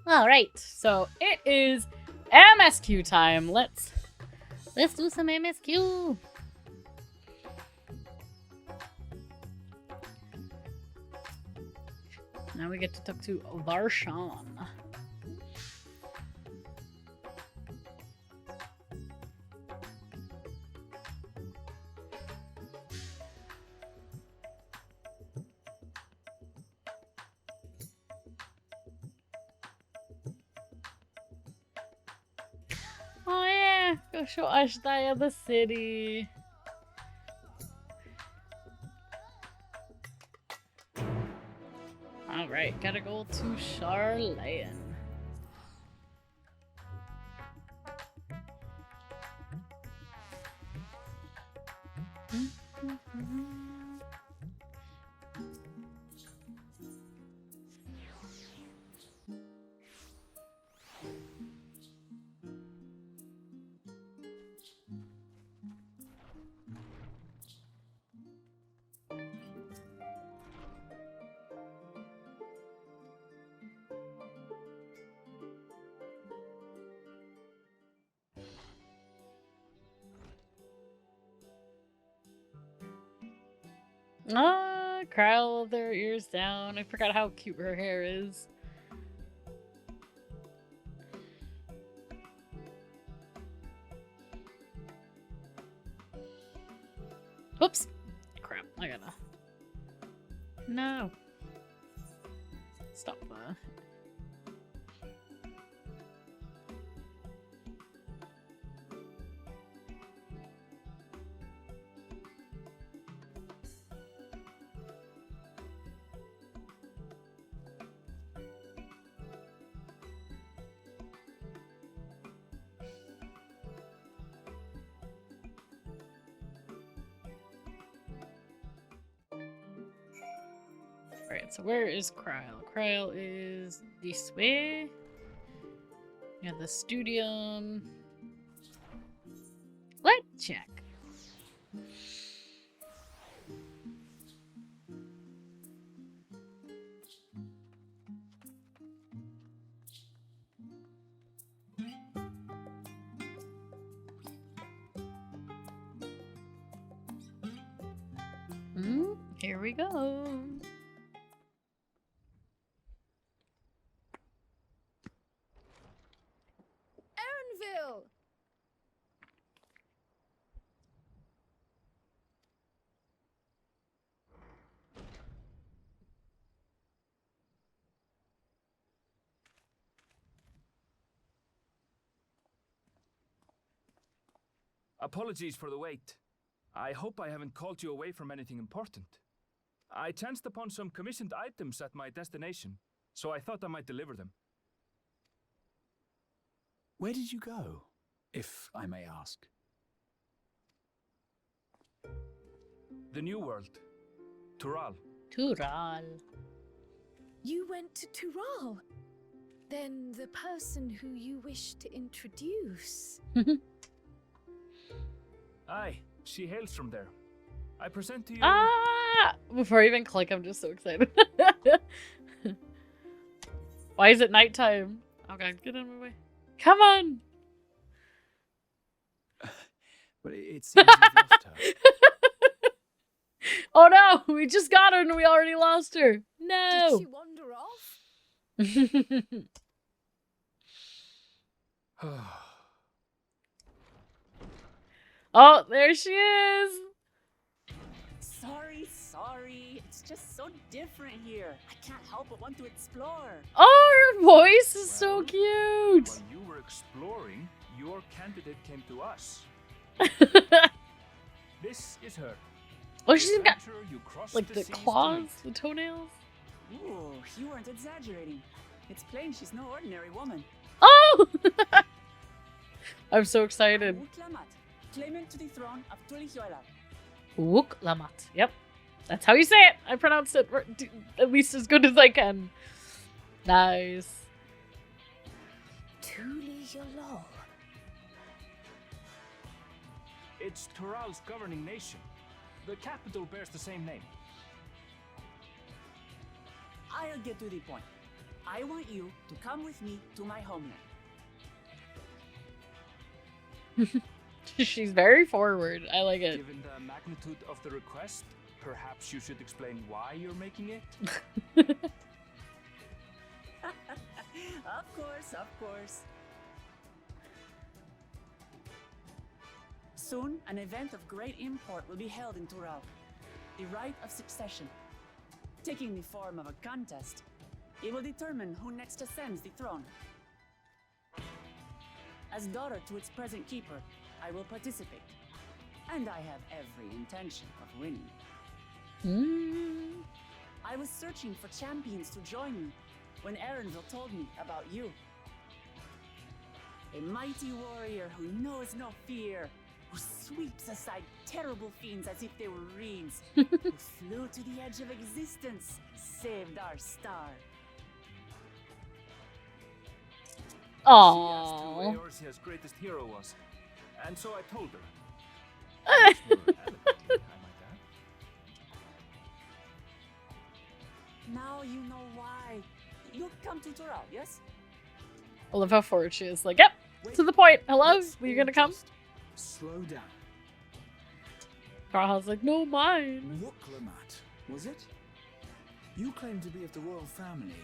All right, so it is MSQ time. Let's do some MSQ. Now we get to talk to Varshan. Oh yeah, go show Ashdaya the city. Alright, gotta go to Charlayan. Ah, Kryle with their ears down. I forgot how cute her hair is. Whoops. Crap, I gotta... No. Stop that. Alright, so where is Kryle? Kryle is this way. Yeah, the studium. Let's check. Here we go. Erenville! Apologies for the wait. I hope I haven't called you away from anything important. I chanced upon some commissioned items at my destination, so I thought I might deliver them. Where did you go, if I may ask? The New World. Tural. Tural. You went to Tural? Then the person who you wish to introduce. Aye, she hails from there. I present to you... Ah! Before I even click, I'm just so excited. Why is it nighttime? Okay, get out of my way. Come on! But it seems you've lost her. Oh no! We just got her and we already lost her! No! Did she wander off? Oh, there she is! Sorry. It's just so different here. I can't help but want to explore. Oh, her voice is so cute! While you were exploring, your candidate came to us. This is her. Oh, she's got Adventurer, you crossed like the seas to claws, meet. the toenails. Ooh, you weren't exaggerating. It's plain she's no ordinary woman. Oh! I'm so excited. Uklamat, claimant to the throne of Tulihuela. Wook Lamat. Yep. That's how you say it. I pronounced it at least as good as I can. Nice. Tulihuela. It's Tural's governing nation. The capital bears the same name. I'll get to the point. I want you to come with me to my homeland. She's very forward. I like it. Given the magnitude of the request, perhaps you should explain why you're making it? Of course, of course. Soon, an event of great import will be held in Tural. The Right of Succession. Taking the form of a contest, it will determine who next ascends the throne. As daughter to its present keeper, I will participate. And I have every intention of winning. I was searching for champions to join me when Erenville told me about you. A mighty warrior who knows no fear, who sweeps aside terrible fiends as if they were reeds, who flew to the edge of existence, saved our star. She asked who Aww. Eorzea's greatest hero was, and so I told her. Much more eloquently, I might add. Now you know why. You'll come to Tural, yes? I love how forward she is. Like, yep, to the point. Hello? Let's Were you all gonna come? just slow down. Garaha's like, no, mine. Wooklamat, was it? You claim to be of the royal family,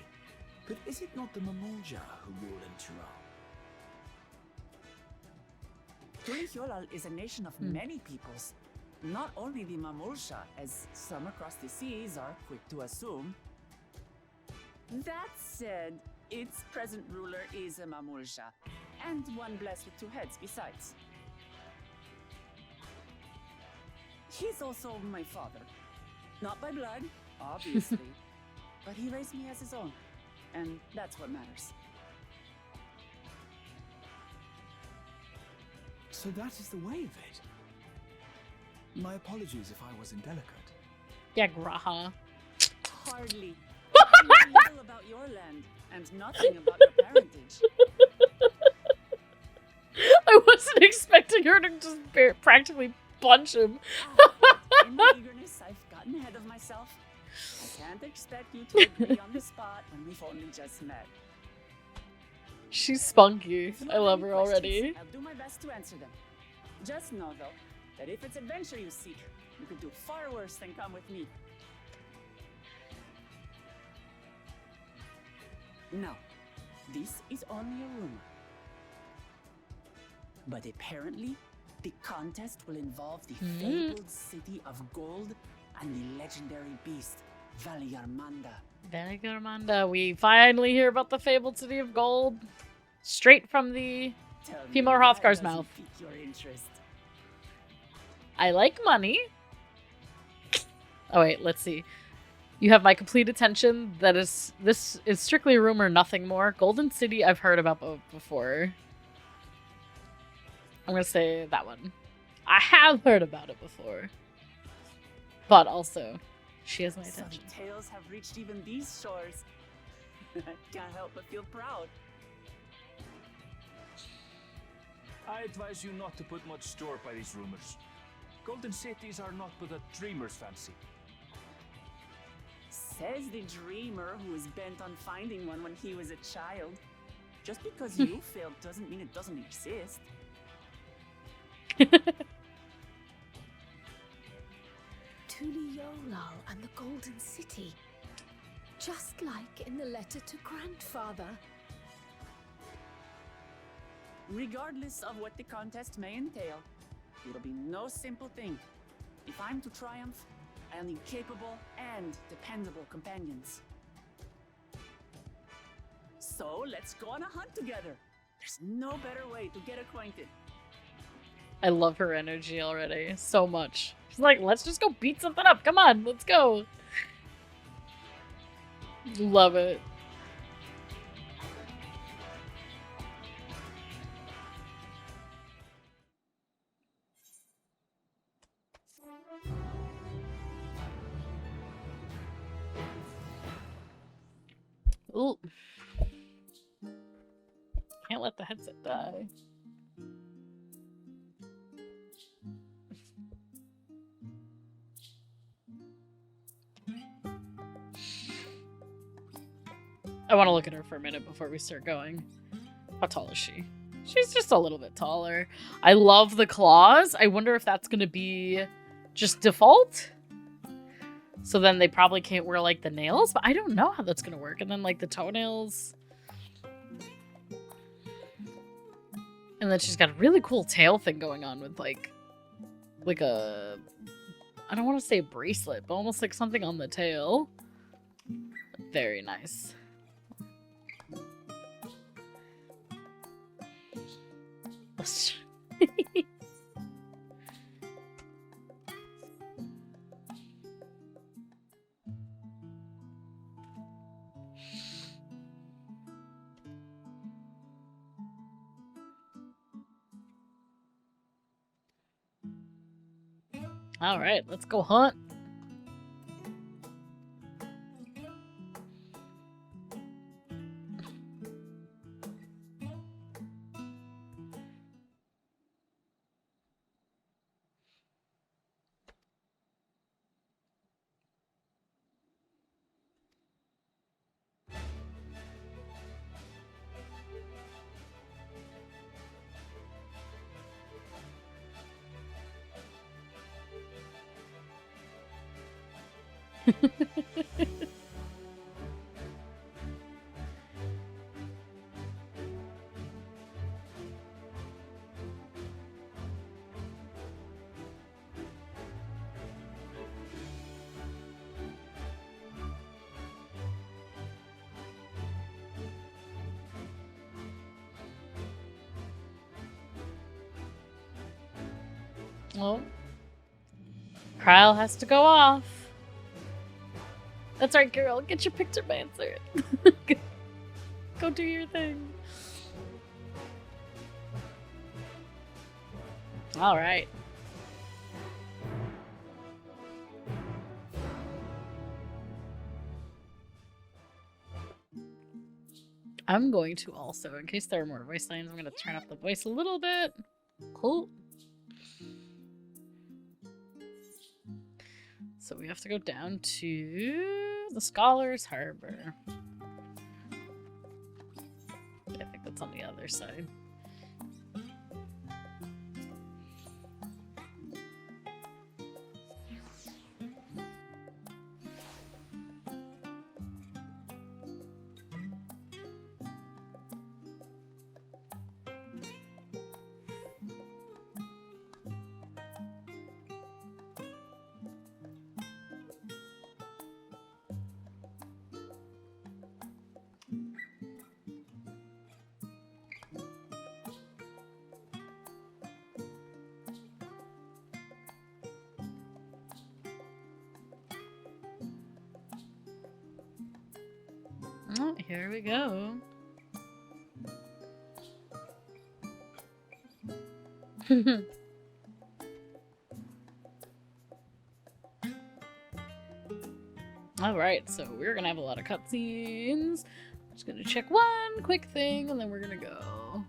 but is it not the Mamulja who rule in Tural? Tulihyolal is a nation of many peoples. Not only the Mamulsha, as some across the seas are quick to assume. That said, its present ruler is a Mamulsha, and one blessed with two heads besides. He's also my father. Not by blood, obviously, but he raised me as his own, and that's what matters. So that is the way of it. My apologies if I was indelicate. Yeah, Garaha. Hardly. I know little about your land, and nothing about your parentage. I wasn't expecting her to just practically punch him. In my eagerness, I've gotten ahead of myself. I can't expect you to agree on the spot when we've only just met. She's spunky. If you I have love any her questions, already. I'll do my best to answer them. Just know, though, that if it's adventure you seek, you could do far worse than come with me. Now, this is only a rumor. But apparently, the contest will involve the fabled city of gold and the legendary beast, Valyarmanda. Veligormanda. We finally hear about the fabled city of gold. Straight from the Tell me Female that Hrothgar's doesn't mouth. pique your interest. I like money. Oh wait, let's see. You have my complete attention. This is strictly a rumor, nothing more. Golden City I've heard about before. I'm gonna say that one. I have heard about it before. But also, she has my Some attention. tales have reached even these shores. Can't help but feel proud. I advise you not to put much store by these rumors. Golden cities are not but a dreamer's fancy. Says the dreamer who was bent on finding one when he was a child. Just because you failed doesn't mean it doesn't exist. Tulihyolal and the Golden City. Just like in the letter to grandfather. Regardless of what the contest may entail, it'll be no simple thing. If I'm to triumph, I'll need capable and dependable companions. So let's go on a hunt together. There's no better way to get acquainted. I love her energy already so much. She's like, let's just go beat something up. Come on, let's go. Love it. Ooh. Can't let the headset die. I want to look at her for a minute before we start going. How tall is she? She's just a little bit taller. I love the claws. I wonder if that's going to be just default. So then they probably can't wear, like, the nails. But I don't know how that's going to work. And then, like, the toenails. And then she's got a really cool tail thing going on with, like a... I don't want to say a bracelet, but almost like something on the tail. Very nice. All right, let's go hunt. Well, Kyle has to go off. That's right, girl. Get your picture answered. Go do your thing. All right. I'm going to also, in case there are more voice lines, I'm going to turn up the voice a little bit. Cool. So we have to go down to the Scholar's Harbor. I think that's on the other side. Oh, here we go. Alright, so we're gonna have a lot of cutscenes. Just gonna check one quick thing and then we're gonna go.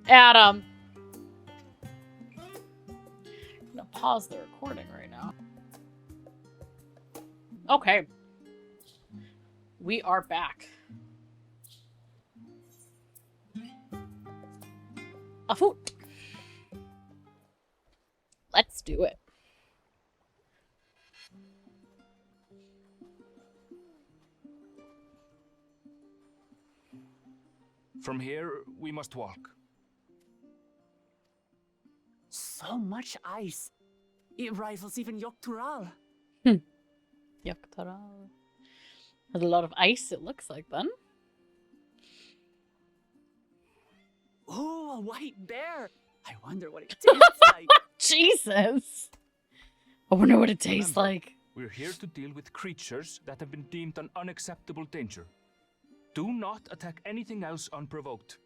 Adam! I'm gonna pause the recording right now. Okay. We are back. Afoot. Let's do it. From here, we must walk. So much ice. It rivals even Yoktural. Yakutara. Has a lot of ice, it looks like, then. Oh, a white bear. I wonder what it tastes like. Jesus! I wonder what it tastes Remember, like. We're here to deal with creatures that have been deemed an unacceptable danger. Do not attack anything else unprovoked.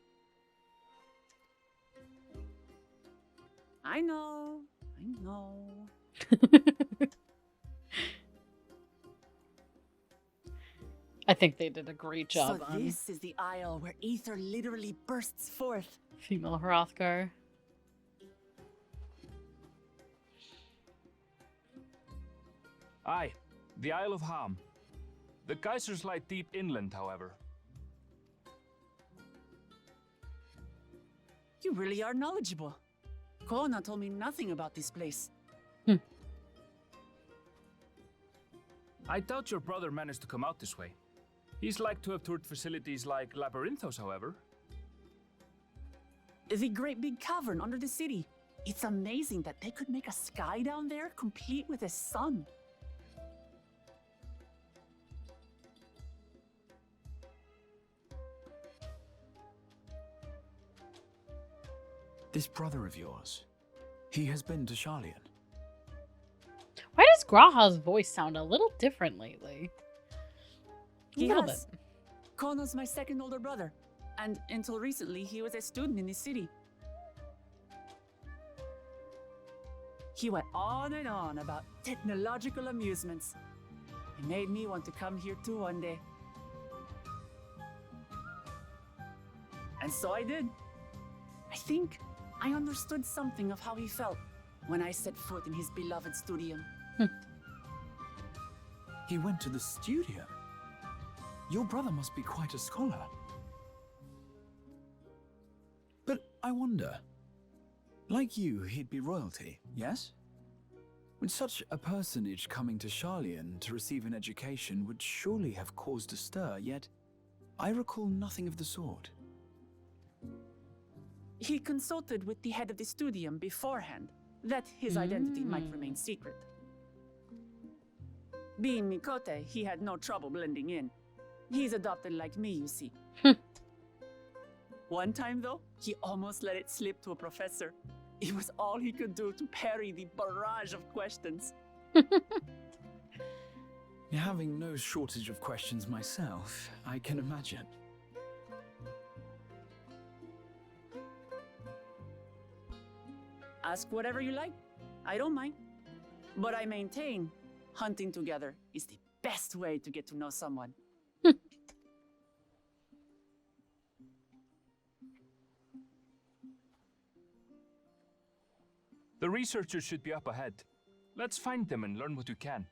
I know. I know. I think they did a great job So on this is the isle where ether literally bursts forth. female Hrothgar. Aye, The Isle of Ham. The geysers lie deep inland, however. You really are knowledgeable. Kona told me nothing about this place. I doubt your brother managed to come out this way. He's like to have toured facilities like Labyrinthos, however. The great big cavern under the city. It's amazing that they could make a sky down there complete with a sun. This brother of yours, he has been to Sharlayan. Why does Graha's voice sound a little different lately? A little bit. Kono's my second older brother, and until recently, he was a student in the city. He went on and on about technological amusements. It made me want to come here too one day. And so I did. I think I understood something of how he felt when I set foot in his beloved studio. He went to the studio. Your brother must be quite a scholar. But I wonder, like you, he'd be royalty, yes? With such a personage coming to Sharlayan to receive an education would surely have caused a stir, yet I recall nothing of the sort. He consulted with the head of the studium beforehand, that his identity might remain secret. Being Mikote, he had no trouble blending in. He's adopted like me, you see. One time, though, he almost let it slip to a professor. It was all he could do to parry the barrage of questions. Having no shortage of questions myself, I can imagine. Ask whatever you like. I don't mind. But I maintain, hunting together is the best way to get to know someone. The researchers should be up ahead. Let's find them and learn what we can.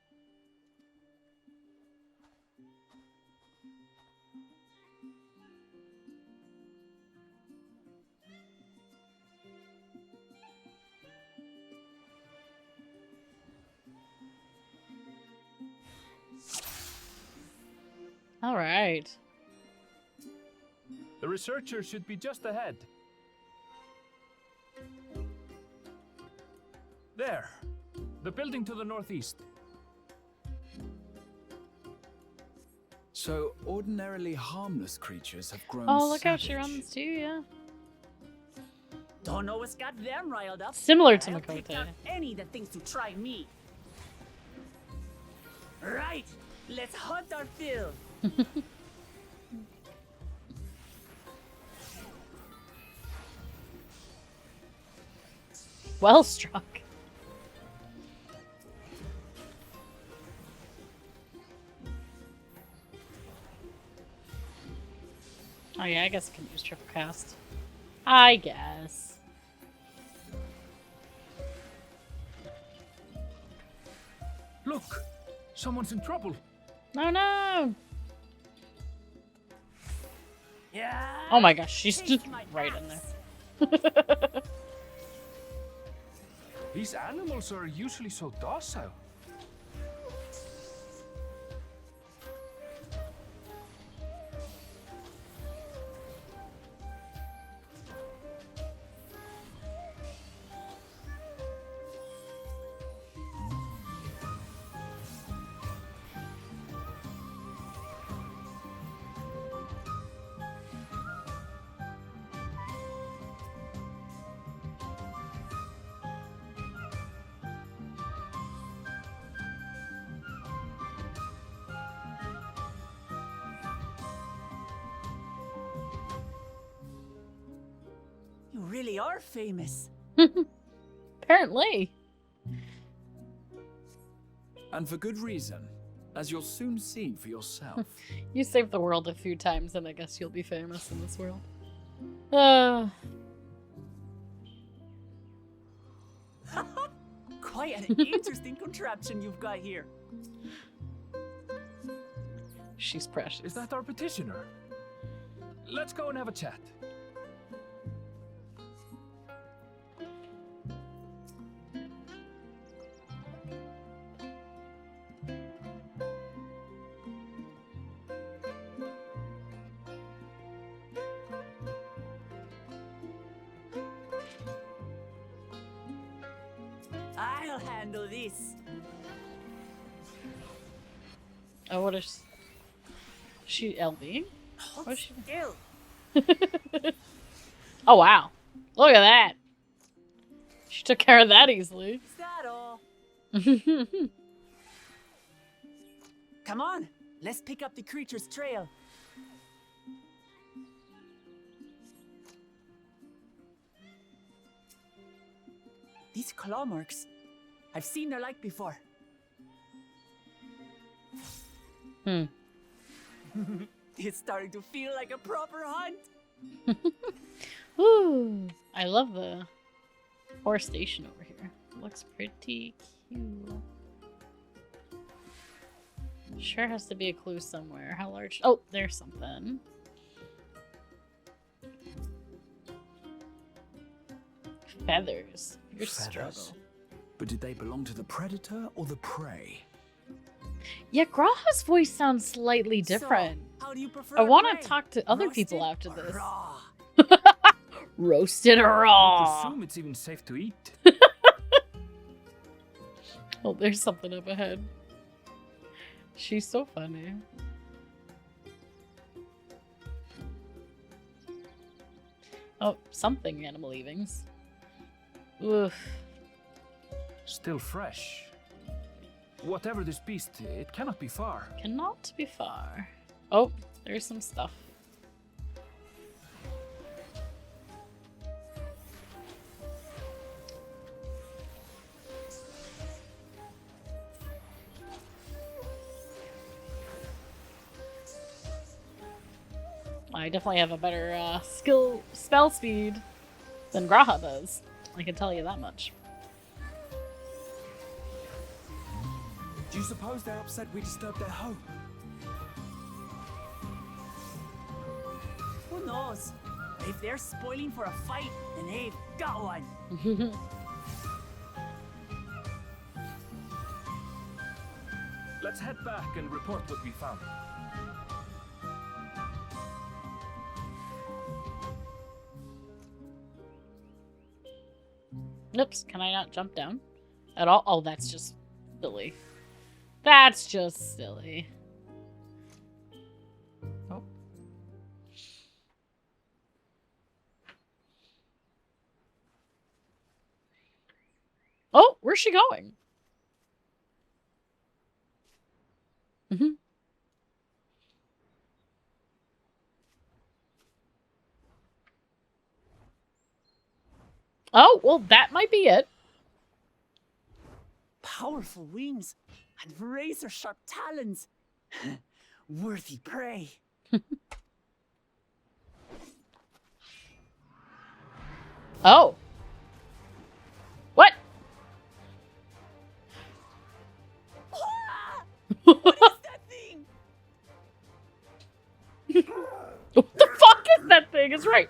All right. The researchers should be just ahead. There. The building to the northeast. So, ordinarily harmless creatures have grown Oh, look how savage. she runs too, yeah. Don't know what's got them riled up. Similar to I'll take out Mikote. any that thinks to try me. Right, let's hunt our fill. Well struck. Oh yeah, I guess I can use triple cast. I guess. Look! Someone's in trouble! No, no! Yeah. Oh my gosh, she's Taste just my right in axe. there. These animals are usually so docile. You really are famous. Apparently. And for good reason, as you'll soon see for yourself. You saved the world a few times, and I guess you'll be famous in this world. Quite an interesting contraption you've got here. She's precious. Is that our petitioner? Let's go and have a chat. I'll handle this. Oh, what is she? LV? Hold What's she? still. Oh wow! Look at that. She took care of that easily. Is that all? Come on, let's pick up the creature's trail. These claw marks. I've seen their like before. It's starting to feel like a proper hunt. Ooh, I love the forestation over here. Looks pretty cute. Sure has to be a clue somewhere. How large? Oh, there's something. Feathers. Your struggle. But did they belong to the predator or the prey? Yeah, Graha's voice sounds slightly different. So, how do you prefer I want prey? to talk to other Roasted people after or this. raw? Roasted or I raw? presume it's even safe to eat. Oh, there's something up ahead. She's so funny. Oh, something animal leavings. Oof. Still fresh. Whatever this beast, it cannot be far. Cannot be far. Oh, there's some stuff. I definitely have a better spell speed than Graha does. I can tell you that much. Do you suppose they're upset we disturbed their home? Who knows? If they're spoiling for a fight, then they've got one. Let's head back and report what we found. Oops, can I not jump down at all? Oh, that's just silly. That's just silly. Oh. Oh, where's she going? Oh, well, that might be it. Powerful wings and razor-sharp talons. Worthy prey. Oh. What? Ah! What is that thing? What the fuck is that thing? It's right.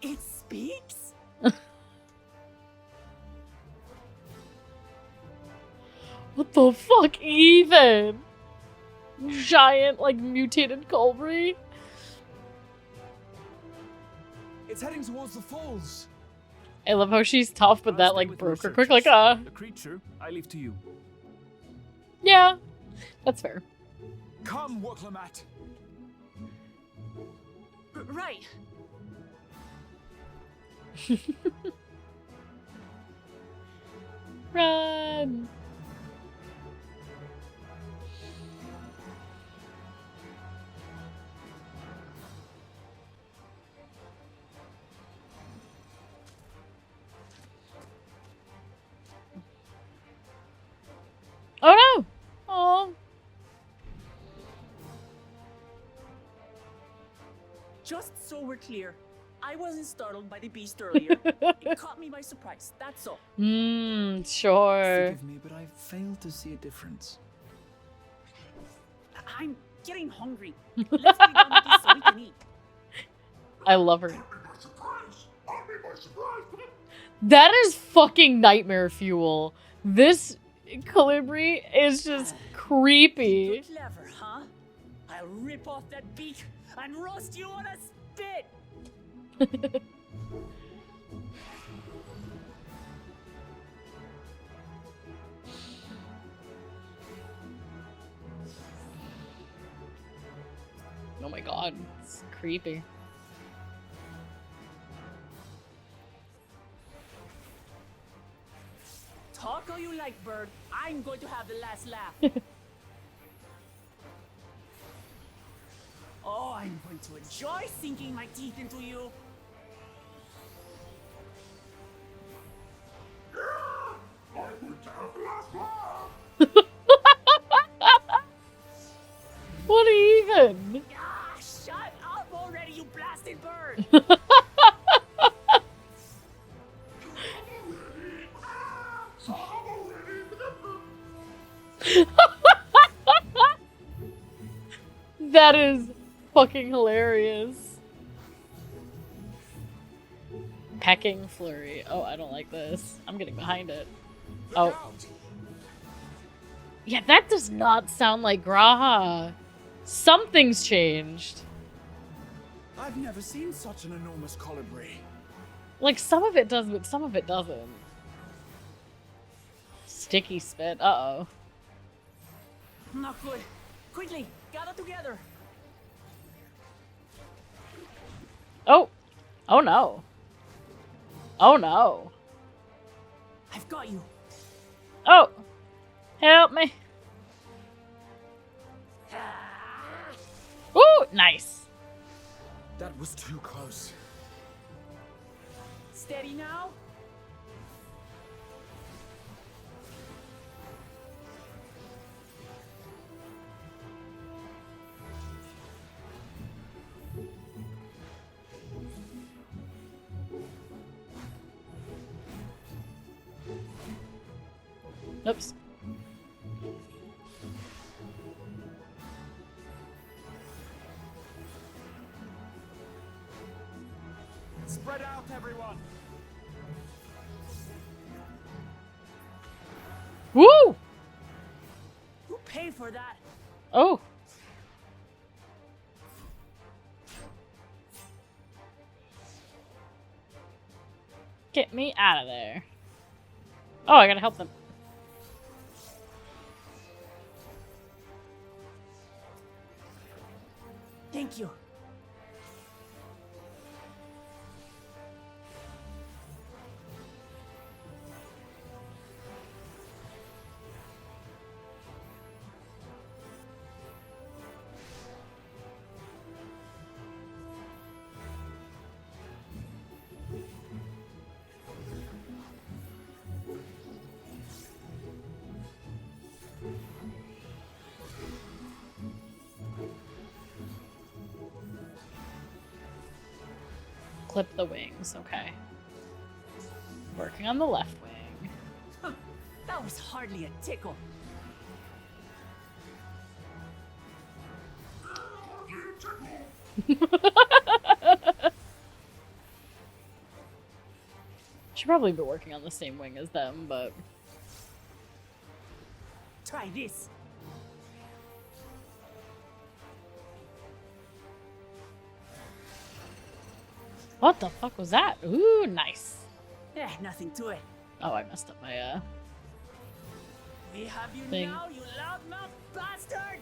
It speaks? What the fuck even? Giant, like, mutated Colbury? It's heading towards the falls. I love how she's tough, but I'll that, stay like, with broke her researchers. quick. Like, The creature, I leave to you. yeah. That's fair. Come, Waklamat. Right. Run! Oh no! Oh. Just so we're clear, I wasn't startled by the beast earlier. It caught me by surprise, that's all. Sure. Forgive me, but I fail to see a difference. I'm getting hungry. Let's be done with this so we can eat. I love her. That is fucking nightmare fuel. This Calibri is just creepy. You're clever, huh? I'll rip off that beak and roast you on a spit. Oh my god, it's creepy. Talk all you like, bird. I'm going to have the last laugh. Oh, I'm going to enjoy sinking my teeth into you. What even? Ah, shut up already, you blasted bird! That is fucking hilarious. Pecking flurry. Oh, I don't like this. I'm getting behind it. Oh. Yeah, that does not sound like Graha. Something's changed. I've never seen such an enormous colibri. Like, some of it does, but some of it doesn't. Sticky spit. Uh-oh. Not good. Quickly, gather together. Oh. Oh, no. Oh, no. I've got you. Oh. Help me. Ooh, nice. That was too close. Steady now. Oops. Spread out, everyone. Woo! Who paid for that? Oh. Get me out of there. Oh, I gotta help them. Thank you. Clip the wings, okay. Working on the left wing. Huh, that was hardly a tickle. Should probably be working on the same wing as them, but... Try this. What the fuck was that? Ooh, nice. Nothing to it. Oh, I messed up my, We have you Thing. now, you loudmouth bastard!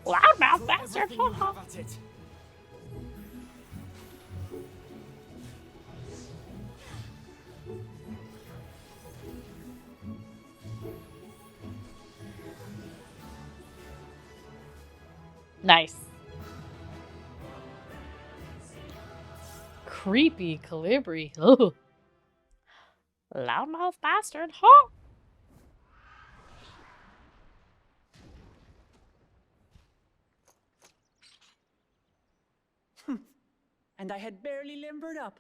Loudmouth Throw bastard! everything you have at it. Nice. Creepy Calibri. Ugh. Loudmouth bastard, huh? and I had barely limbered up.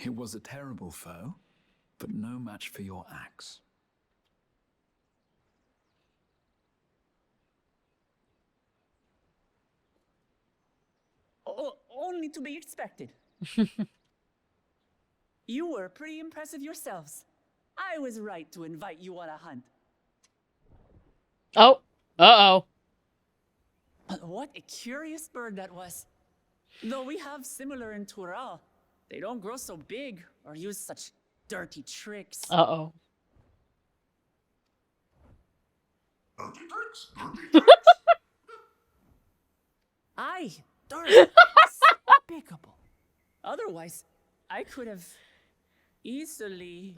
It was a terrible foe, but no match for your axe. Only to be expected. You were pretty impressive yourselves. I was right to invite you on a hunt. Oh. Uh-oh. What a curious bird that was. Though we have similar in Tural, they don't grow so big or use such dirty tricks. Uh-oh. Aye, dirty. Despicable. Otherwise, I could have easily...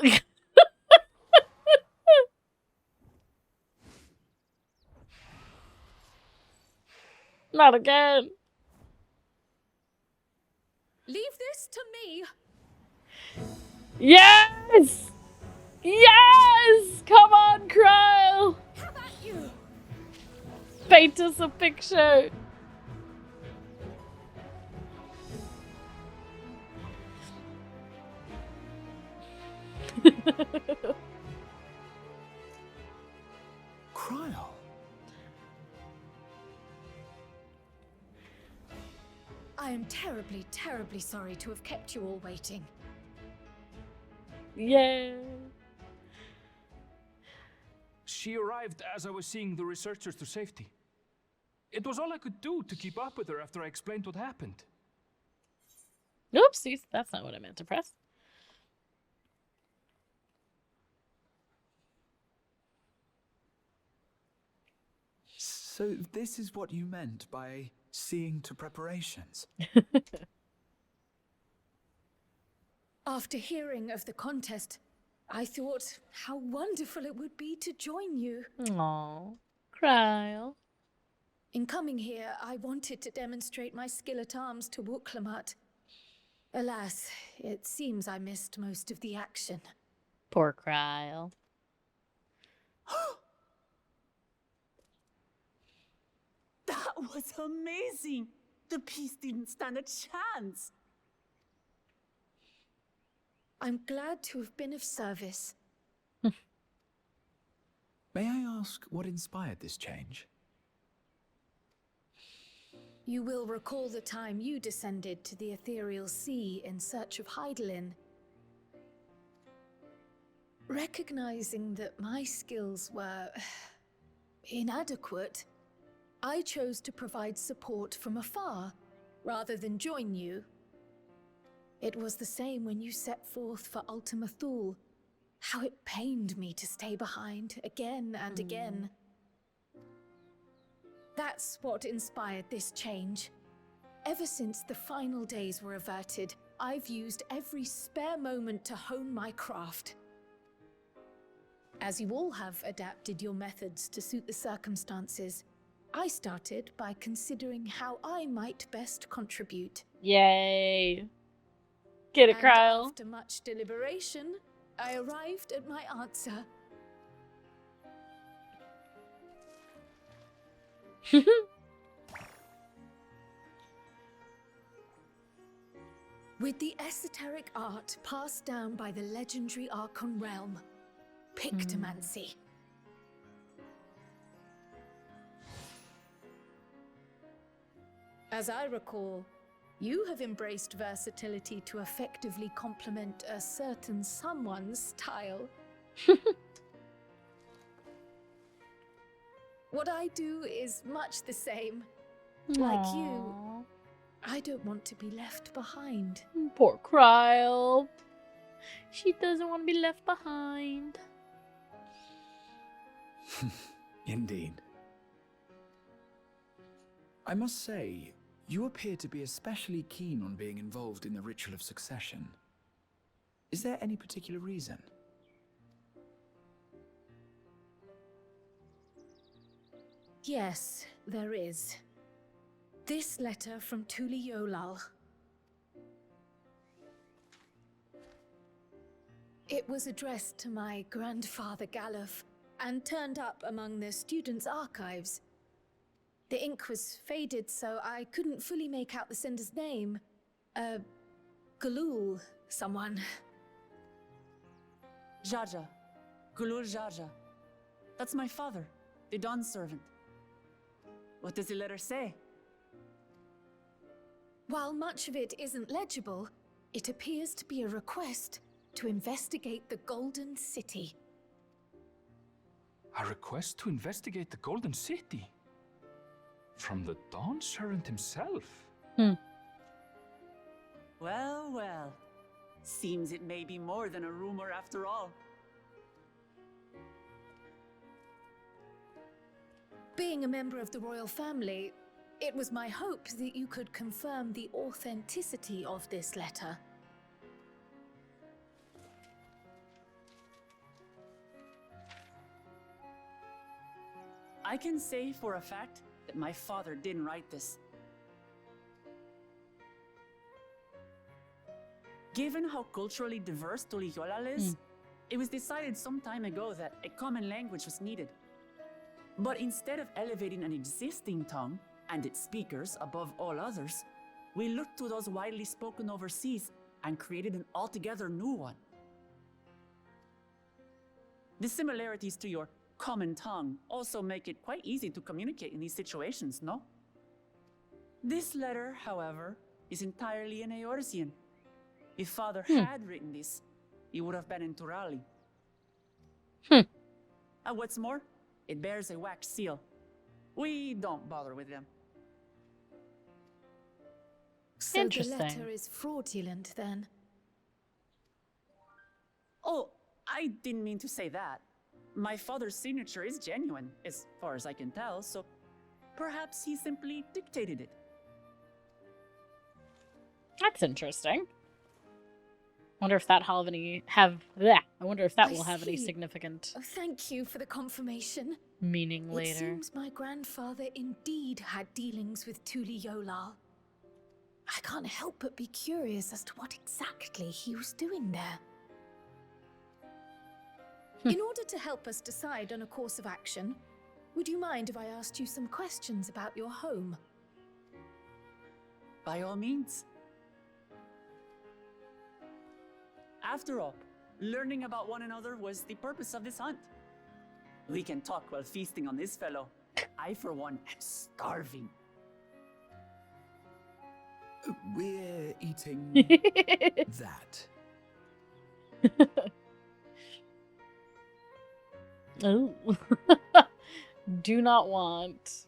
Not again. Leave this to me. Yes! Yes! Come on, Kryle! How about you? Paint us a picture. Kryle. I am terribly, terribly sorry to have kept you all waiting. Yeah. She arrived as I was seeing the researchers to safety. It was all I could do to keep up with her after I explained what happened. Oopsies, that's not what I meant to press. So this is what you meant by seeing to preparations? After hearing of the contest, I thought how wonderful it would be to join you. Aww. Kryle. In coming here, I wanted to demonstrate my skill at arms to Wuklamut. Alas, it seems I missed most of the action. Poor Kryle. That was amazing! The piece didn't stand a chance! I'm glad to have been of service. May I ask what inspired this change? You will recall the time you descended to the ethereal sea in search of Heidelin. Recognizing that my skills were inadequate, I chose to provide support from afar, rather than join you. It was the same when you set forth for Ultima Thule. How it pained me to stay behind, again and again. That's what inspired this change. Ever since the final days were averted, I've used every spare moment to hone my craft. As you all have adapted your methods to suit the circumstances, I started by considering how I might best contribute. Yay. Get it, And Kryle. after much deliberation, I arrived at my answer. With the esoteric art passed down by the legendary Archon realm, Pictomancy. As I recall, you have embraced versatility to effectively complement a certain someone's style. What I do is much the same. Like you, Aw. I don't want to be left behind. Poor Kryle. She doesn't want to be left behind. Indeed. I must say, you appear to be especially keen on being involved in the ritual of succession. Is there any particular reason? Yes, there is. This letter from Tuli Yolal. It was addressed to my grandfather Galuf and turned up among the students' archives. The ink was faded, so I couldn't fully make out the sender's name. Galul, someone. Jaja. Gulul Jaja. That's my father, the Dawn servant. What does the letter say? While much of it isn't legible, it appears to be a request to investigate the Golden City. A request to investigate the Golden City? From the Dawn servant himself? Well, well. Seems it may be more than a rumor after all. Being a member of the royal family, it was my hope that you could confirm the authenticity of this letter. I can say for a fact that my father didn't write this. Given how culturally diverse Tuliyollal is, it was decided some time ago that a common language was needed. But instead of elevating an existing tongue and its speakers above all others, we looked to those widely spoken overseas and created an altogether new one. The similarities to your common tongue also make it quite easy to communicate in these situations, no? This letter, however, is entirely in Eorzean. If Father had written this, it would have been in Turali. And what's more, it bears a wax seal. We don't bother with them. So Interesting. the letter is fraudulent, then? Oh, I didn't mean to say that. My father's signature is genuine, as far as I can tell, so perhaps he simply dictated it. That's interesting. Wonder if that have any I wonder if that will have any see. significant Oh, thank you for the confirmation. meaning It later. seems my grandfather indeed had dealings with Tuliyollal. I can't help but be curious as to what exactly he was doing there. In order to help us decide on a course of action, would you mind if I asked you some questions about your home? By all means. After all, learning about one another was the purpose of this hunt. We can talk while feasting on this fellow. I, for one, am starving. We're eating that. Oh. Do not want.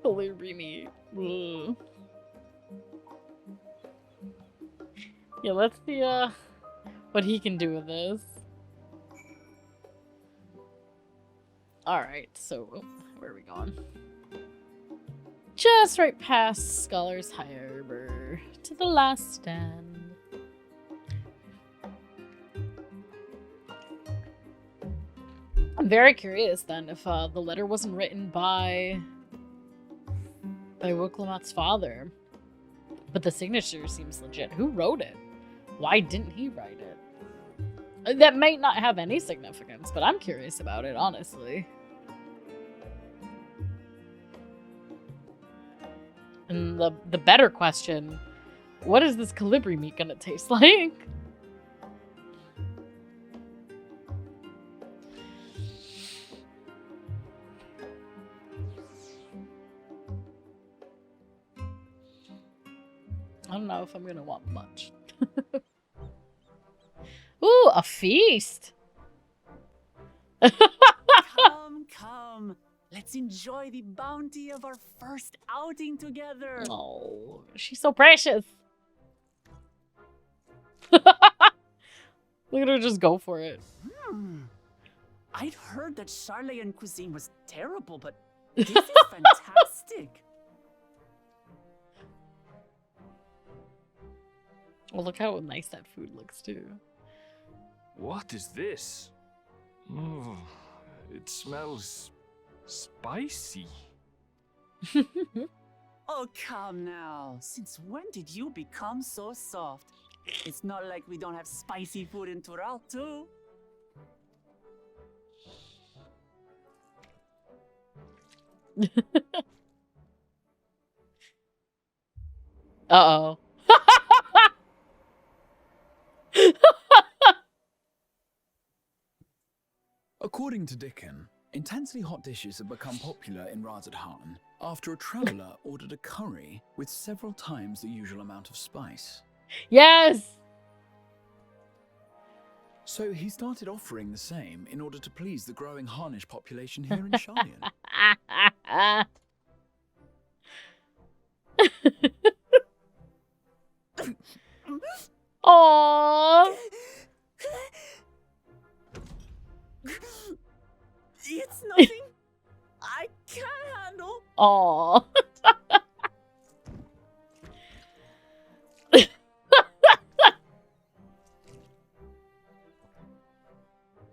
Holy meat. Yeah, let's see what he can do with this. Alright, so where are we going? Just right past Scholar's Harbor to the last stand. I'm very curious then if the letter wasn't written by Wuklamot's father, but the signature seems legit. Who wrote it? Why didn't he write it? That might not have any significance, but I'm curious about it, honestly. And the better question, what is this Calibri meat gonna taste like? I don't know if I'm gonna want much. Ooh, a feast! Come. Let's enjoy the bounty of our first outing together. Oh, she's so precious. Look at her just go for it. I'd heard that Charlayan cuisine was terrible, but this is fantastic. Well, look how nice that food looks, too. What is this? Oh, it smells spicy. Oh, come now. Since when did you become so soft? It's not like we don't have spicy food in Tural, too. Uh-oh. According to Dickon, intensely hot dishes have become popular in Razadhan after a traveller ordered a curry with several times the usual amount of spice. Yes! So he started offering the same in order to please the growing Harnish population here in Sharlayan. Aww. It's nothing I can't handle. Aww.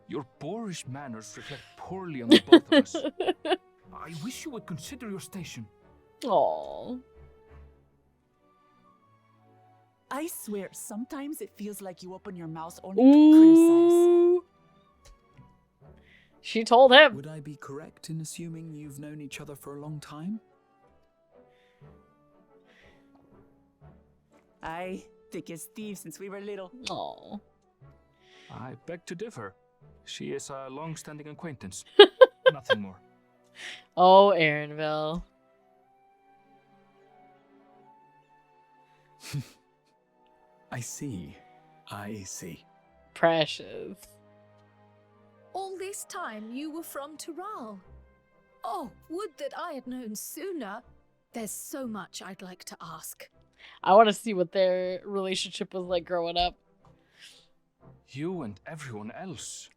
Your boorish manners reflect poorly on the both of us. I wish you would consider your station. Aww. I swear, sometimes it feels like you open your mouth only to criticize. Ooh. She told him. Would I be correct in assuming you've known each other for a long time? I thick as thieves since we were little. Aww. I beg to differ. She is a long-standing acquaintance. Nothing more. Oh, Aaronville. I see. I see. Precious. All this time you were from Tural. Oh, would that I had known sooner. There's so much I'd like to ask. I want to see what their relationship was like growing up. You and everyone else.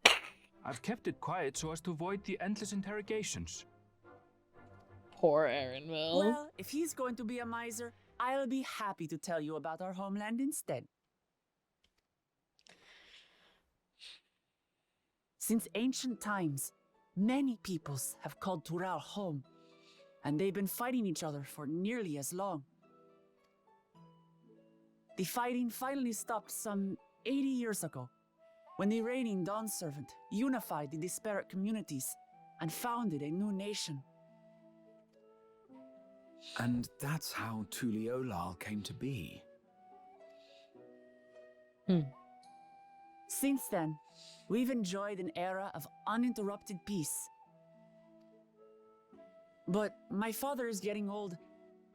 I've kept it quiet so as to avoid the endless interrogations. Poor Aaronville. Well, if he's going to be a miser, I'll be happy to tell you about our homeland instead. Since ancient times, many peoples have called Tural home, and they've been fighting each other for nearly as long. The fighting finally stopped some 80 years ago, when the reigning Dawn Servant unified the disparate communities and founded a new nation. And that's how Tuliolal came to be. Since then, we've enjoyed an era of uninterrupted peace. But my father is getting old,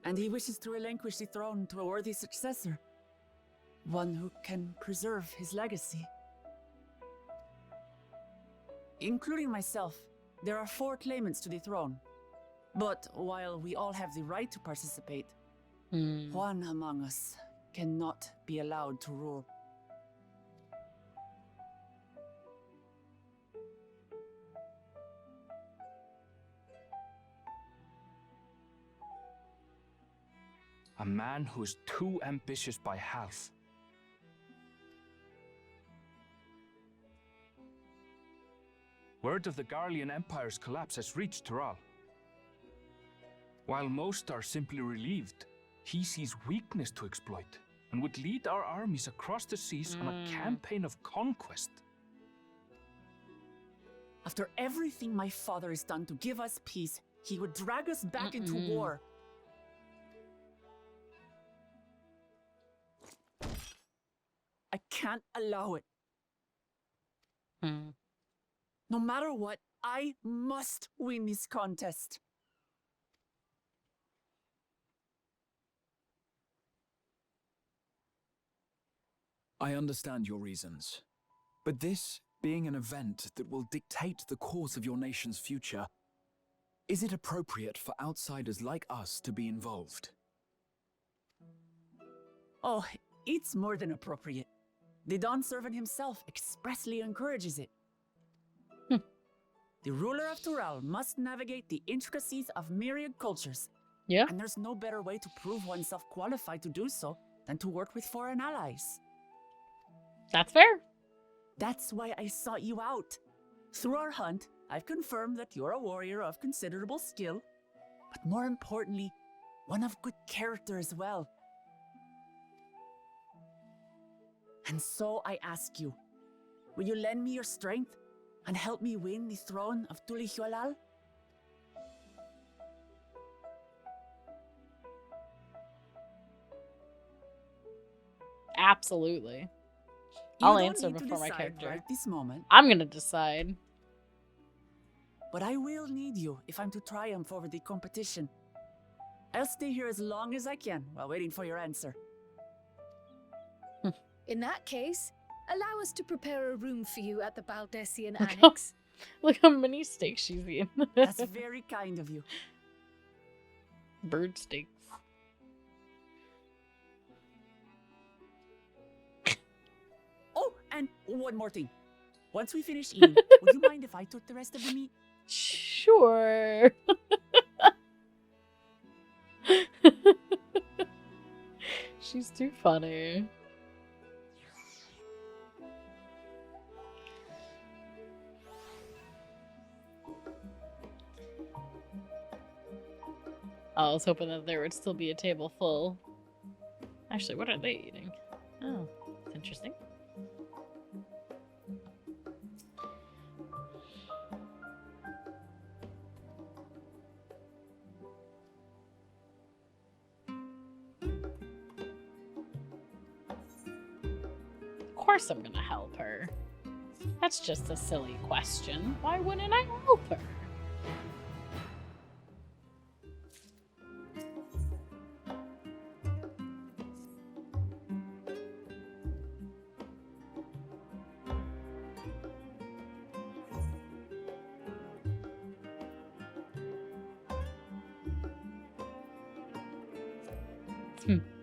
and he wishes to relinquish the throne to a worthy successor. One who can preserve his legacy. Including myself, there are 4 claimants to the throne. But while we all have the right to participate, one among us cannot be allowed to rule. A man who is too ambitious by half. Word of the Garlean Empire's collapse has reached Tural. While most are simply relieved, he sees weakness to exploit and would lead our armies across the seas on a campaign of conquest. After everything my father has done to give us peace, he would drag us back into war. I can't allow it. No matter what, I must win this contest. I understand your reasons. But this being an event that will dictate the course of your nation's future, is it appropriate for outsiders like us to be involved? Oh, it's more than appropriate. The Dawn Servant himself expressly encourages it. The ruler of Tural must navigate the intricacies of myriad cultures. Yeah. And there's no better way to prove oneself qualified to do so than to work with foreign allies. That's fair. That's why I sought you out. Through our hunt, I've confirmed that you're a warrior of considerable skill, but more importantly, one of good character as well. And so I ask you, will you lend me your strength and help me win the throne of Tulihualal? Absolutely. You I'll don't answer need to before my decide character. right this moment, I'm gonna decide. but I will need you if I'm to triumph over the competition. I'll stay here as long as I can while waiting for your answer. In that case, allow us to prepare a room for you at the Baldessian Look how- Annex. Look how many steaks she's eating. That's very kind of you. Bird steaks. Oh, and one more thing. Once we finish eating, would you mind if I took the rest of the meat? Sure. She's too funny. I was hoping that there would still be a table full. Actually, what are they eating? Oh, that's interesting. Of course I'm gonna help her. That's just a silly question. Why wouldn't I help her?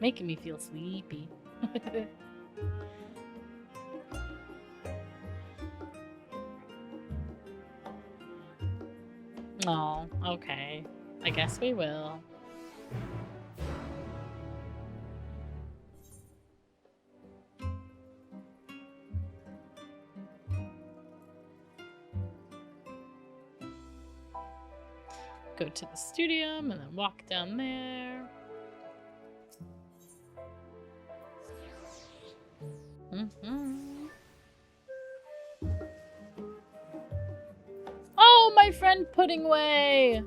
Making me feel sleepy. Oh, okay. I guess we will. Go to the studium and then walk down there. Oh, my friend Puddingway!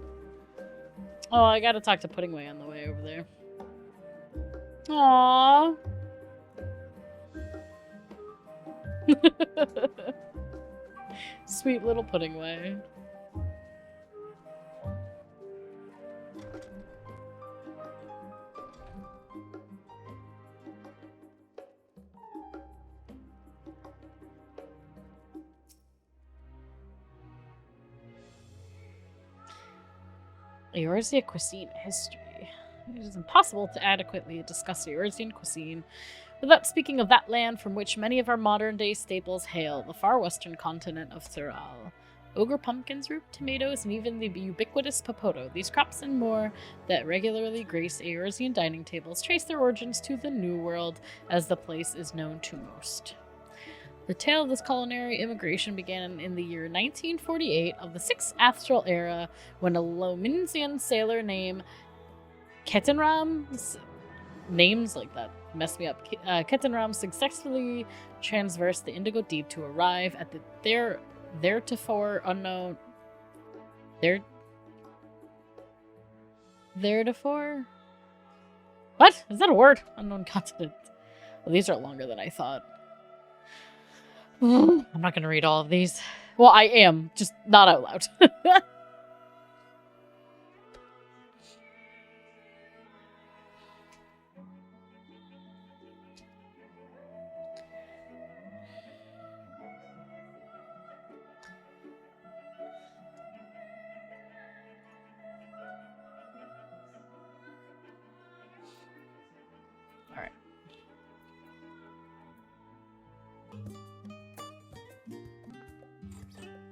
Oh, I gotta talk to Puddingway on the way over there. Aww. Sweet little Puddingway. Eorzea cuisine history. It is impossible to adequately discuss Eorzean cuisine without speaking of that land from which many of our modern-day staples hail, the far western continent of Thural. Ogre pumpkins, root tomatoes, and even the ubiquitous popoto, these crops and more that regularly grace Eorzean dining tables trace their origins to the New World, as the place is known to most. The tale of this culinary immigration began in the year 1948 of the 6th Astral era, when a Lominsian sailor named Ketenram, names like that mess me up, Ketenram successfully traversed the Indigo Deep to arrive at the theretofore unknown... Theretofore? What? Is that a word? Unknown continent. Well, these are longer than I thought. I'm not going to read all of these. Well, I am, just not out loud.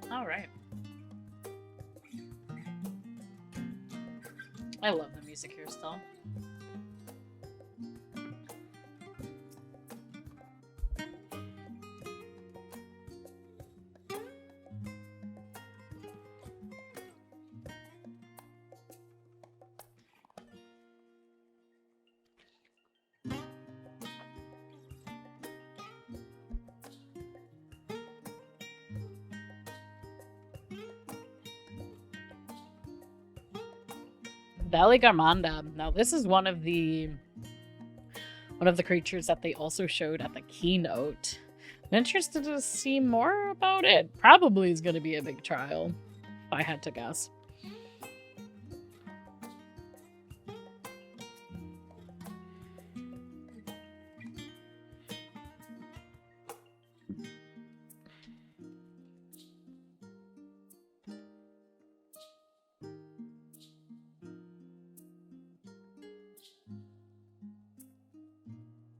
All right. All right. I love the music here still. Valley Garmanda. Now this is one of the creatures that they also showed at the keynote. I'm interested to see more about it. Probably is going to be a big trial, if I had to guess.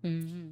Mm-hmm.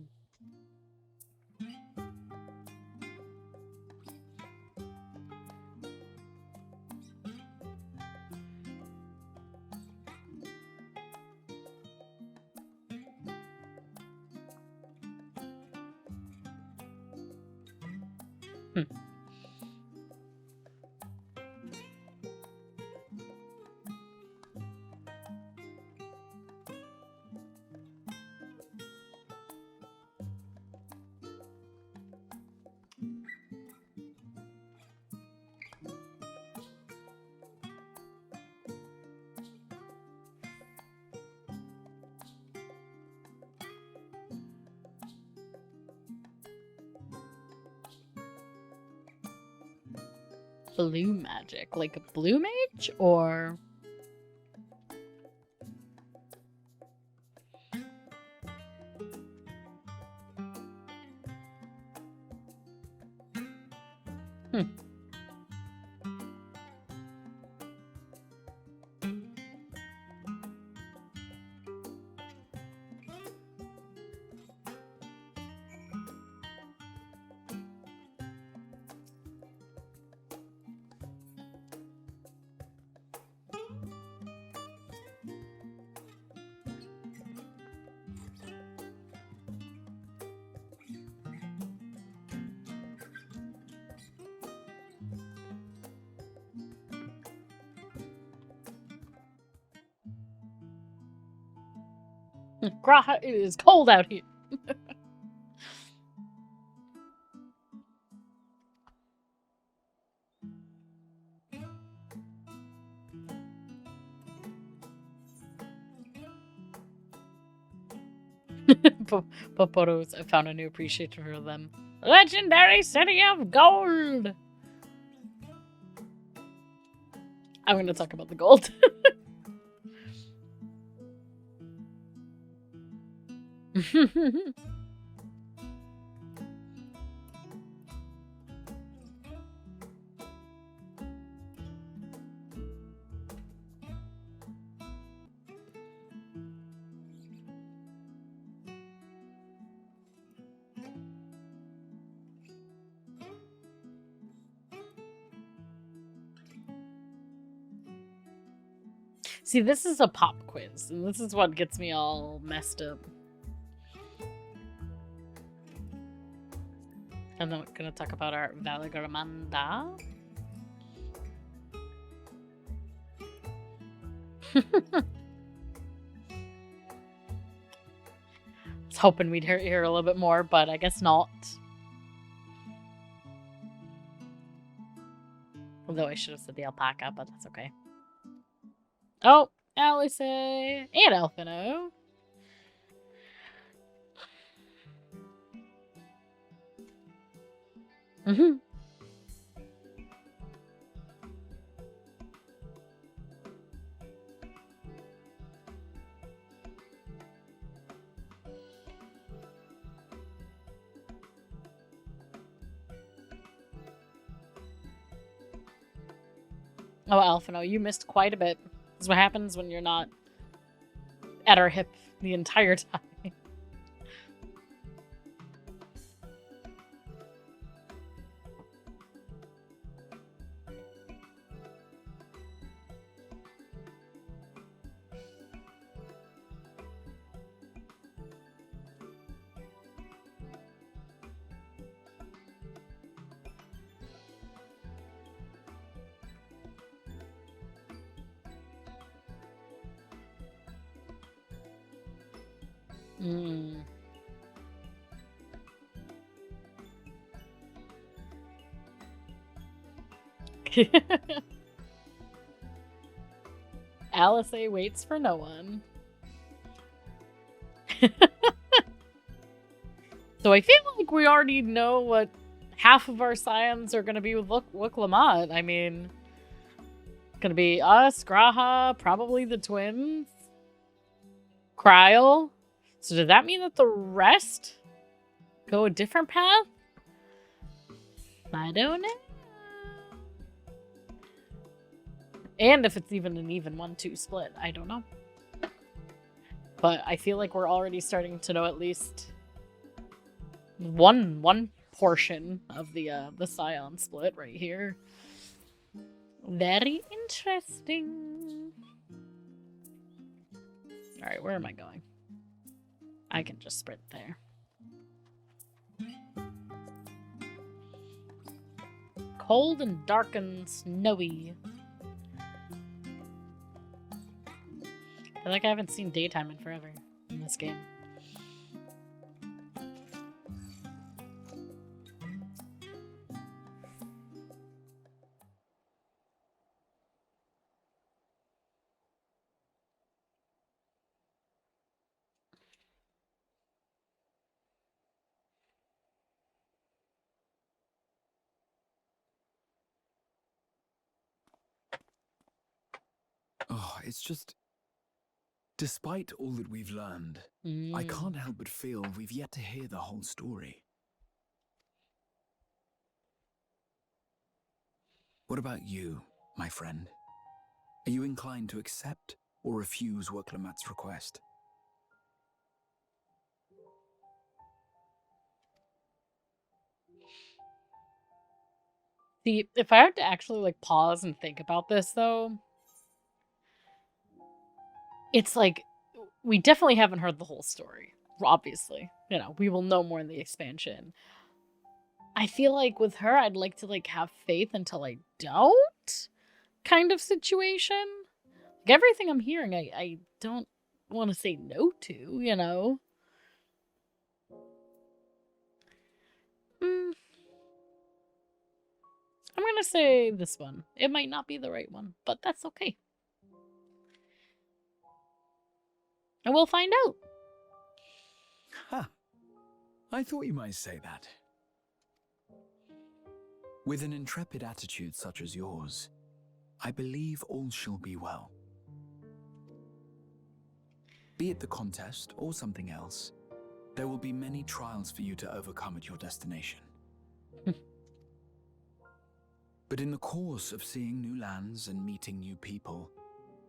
Blue magic, like a blue mage, or Graha, it is cold out here. Poporos, I found a new appreciation for them. Legendary City of Gold! I'm going to talk about the gold. See, this is a pop quiz, and this is what gets me all messed up. And then we're going to talk about our Valley Garmanda. I was hoping we'd hear a little bit more, but I guess not. Although I should have said the alpaca, but that's okay. Oh, Alice and Elfino. Mm-hmm. Oh, Alphino, you missed quite a bit. This is what happens when you're not at our hip the entire time. Mm. Alice A waits for no one. So I feel like we already know what half of our scions are going to be with Lamont. I mean, going to be us, Graha, probably the twins, Kryl. So does that mean that the rest go a different path? I don't know. And if it's even an even 1-2 split, I don't know. But I feel like we're already starting to know at least one portion of the scion split right here. Very interesting. All right, where am I going? I can just sprint there. Cold and dark and snowy. I feel like I haven't seen daytime in forever in this game. Oh, it's just... Despite all that we've learned, I can't help but feel we've yet to hear the whole story. What about you, my friend? Are you inclined to accept or refuse Worklamat's request? See, if I had to actually like pause and think about this though, it's like we definitely haven't heard the whole story. Obviously, you know, we will know more in the expansion. I feel like with her, I'd like to like have faith until I don't kind of situation. Like everything I'm hearing, I don't want to say no to, you know? I'm gonna say this one. It might not be the right one, but that's okay. And we'll find out. Ha! I thought you might say that. With an intrepid attitude such as yours, I believe all shall be well. Be it the contest or something else, there will be many trials for you to overcome at your destination. But in the course of seeing new lands and meeting new people,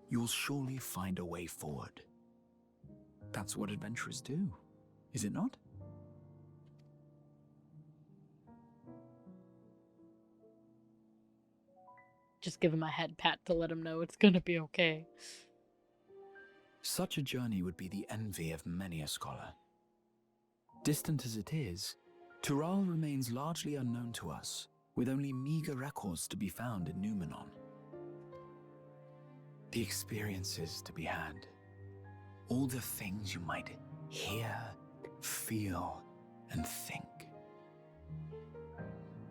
you'll surely find a way forward. That's what adventurers do, is it not? Just give him a head pat to let him know it's gonna be okay. Such a journey would be the envy of many a scholar. Distant as it is, Tural remains largely unknown to us, with only meager records to be found in Numenon. The experiences to be had, all the things you might hear, feel, and think.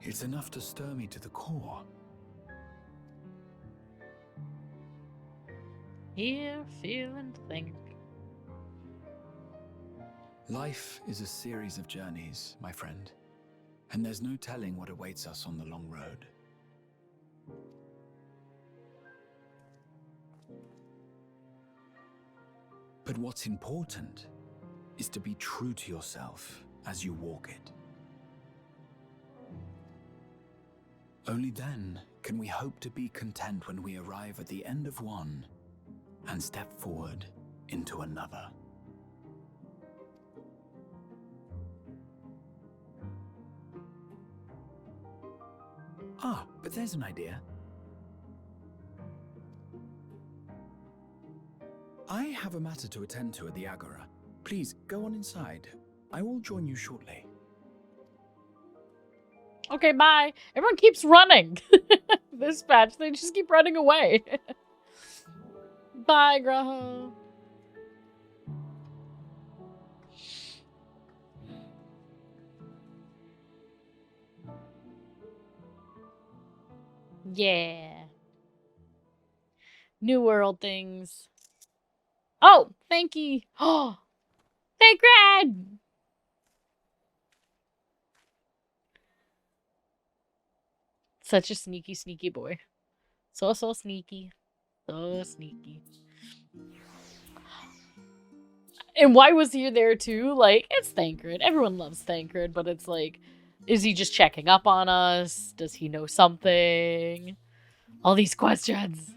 It's enough to stir me to the core. Hear, feel, and think. Life is a series of journeys, my friend, and there's no telling what awaits us on the long road. But what's important is to be true to yourself as you walk it. Only then can we hope to be content when we arrive at the end of one and step forward into another. Ah, but there's an idea. I have a matter to attend to at the Agora. Please, go on inside. I will join you shortly. Okay, bye. Everyone keeps running. This batch, they just keep running away. Bye, Graha. Yeah. New World things. Oh, thank you. Oh, sacred! Such a sneaky, sneaky boy. So sneaky. So sneaky. And why was he there too? Like, it's Thancred. Everyone loves Thancred, but it's like, is he just checking up on us? Does he know something? All these questions.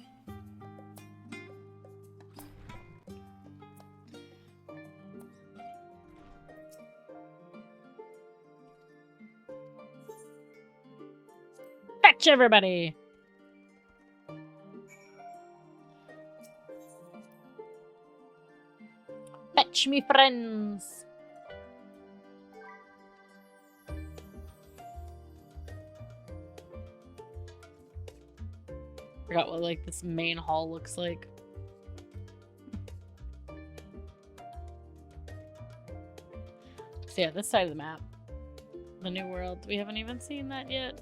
Fetch everybody! Fetch me friends! Forgot what like this main hall looks like. So yeah, this side of the map. The New World. We haven't even seen that yet.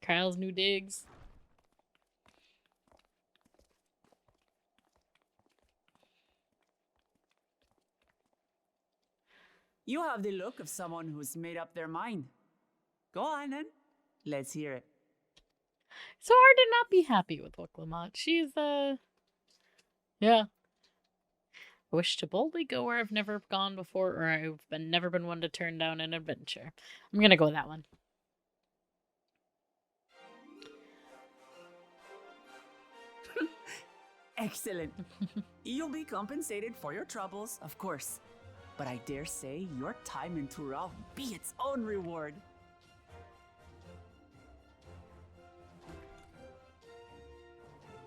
Kyle's new digs. You have the look of someone who's made up their mind. Go on then. Let's hear it. It's hard to not be happy with Wicklamat. She's, yeah. I wish to boldly go where I've never gone before, or I've never been one to turn down an adventure. I'm gonna go with that one. Excellent. You'll be compensated for your troubles, of course. But I dare say your time in Tural be its own reward.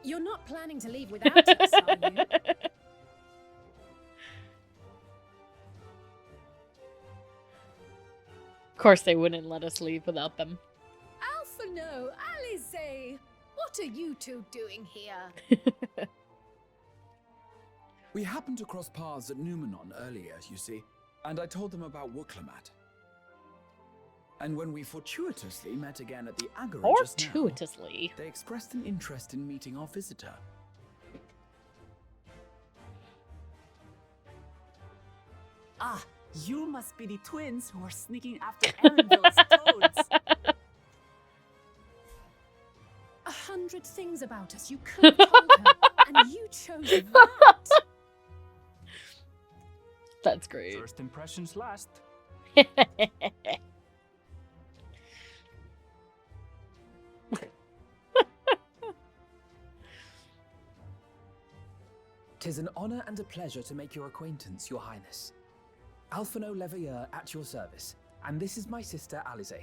You're not planning to leave without us, are you? Of course they wouldn't let us leave without them. Alphano, Alize, what are you two doing here? We happened to cross paths at Numenon earlier, you see, and I told them about Wicklamat. And when we fortuitously met again at the Agora just now, Fortuitously. they expressed an interest in meeting our visitor. Ah, you must be the twins who are sneaking after Erinville's toads. 100 things about us you could have told her, and you chose that. That's great. First impressions last. Tis an honor and a pleasure to make your acquaintance, Your Highness. Alphano Leveilleur at your service, and this is my sister Alize.